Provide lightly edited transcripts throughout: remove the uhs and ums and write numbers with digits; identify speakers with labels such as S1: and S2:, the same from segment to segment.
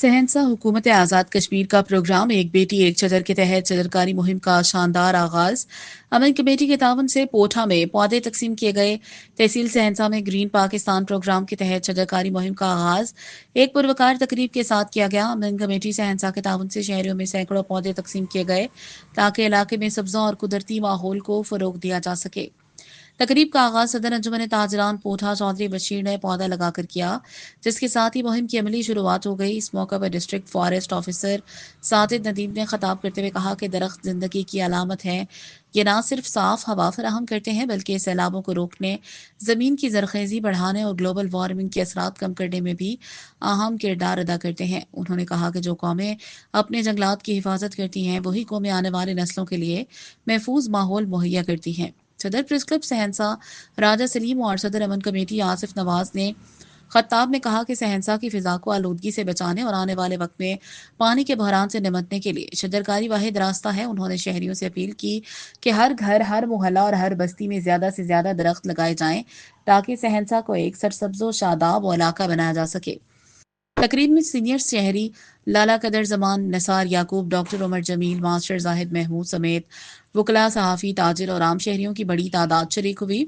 S1: शहंशाह हुकूमत आज़ाद कश्मीर का प्रोग्राम एक बेटी एक चदर के तहत चदरकारी मुहिम का शानदार आगाज। अमन कमेटी के तावन से पोठा में पौधे तकसीम किए गए। तहसील शहंशाह में ग्रीन पाकिस्तान प्रोग्राम के तहत चदरकारी मुहिम का आगाज एक पुरवकार तकरीब के साथ किया गया। अमन कमेटी शहंशाह के तावन से शहरियों में सैकड़ों पौधे तकसीम किए गए ताकि इलाके में सब्जों और कुदरती माहौल को फरोग दिया जा सके। तकरीब का आगाज सदर अंजुमन ताजरान पोठा चौधरी बशीर ने पौधा लगाकर किया, जिसके साथ ही मुहिम की अमली शुरुआत हो गई। इस मौके पर district forest officer Sajid Nadeem ने खिताब करते हुए कहा कि दरख्त जिंदगी की अलामत है। ये ना सिर्फ साफ हवा फराहम करते हैं बल्कि सैलाबों को रोकने, जमीन की जरखेजी बढ़ाने और ग्लोबल वार्मिंग के असरात कम करने में भी अहम किरदार अदा करते हैं। उन्होंने कहा कि जो कौमें अपने जंगलात की हिफाजत करती हैं वही कौमें आने वाली नस्लों के लिए महफूज माहौल मुहैया करती हैं। सदर प्रेस क्लब सहनसा राजा सलीम और सदर अमन कमेटी आसिफ नवाज ने खत्ताब में कहा कि सहनसा की फिजा को आलूदगी से बचाने और आने वाले वक्त में पानी के बहरान से निमटने के लिए शजरकारी वाहिद रास्ता है। उन्होंने शहरियों से अपील की कि हर घर, हर मोहल्ला और हर बस्ती में ज्यादा से ज्यादा दरख्त लगाए जाएं ताकि सहनसा को एक सरसब्जो शादाब इलाका बनाया जा सके। तकरीब में सीनियर शहरी लाला कदर जमान, निसार याकूब, डॉक्टर उमर जमील, मास्टर जाहिद महमूद समेत वकला, सहाफ़ी, ताजिर और आम शहरियों की बड़ी तादाद शरीक हुई।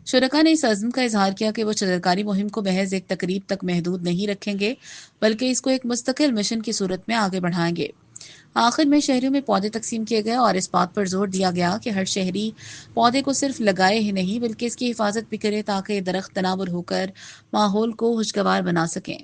S1: शुरका ने इस अज़्म का इजहार किया कि वो चदरकारी मुहिम को महज एक तकरीब तक महदूद नहीं रखेंगे बल्कि इसको एक मुस्तकिल मिशन की सूरत में आगे बढ़ाएंगे। आखिर में शहरियों में पौधे तकसीम किए गए और इस बात पर जोर दिया गया कि हर शहरी पौधे को सिर्फ लगाए ही नहीं बल्कि इसकी हिफाजत भी करे ताकि दरख्त तनावर होकर माहौल को खुशगवार बना सकें।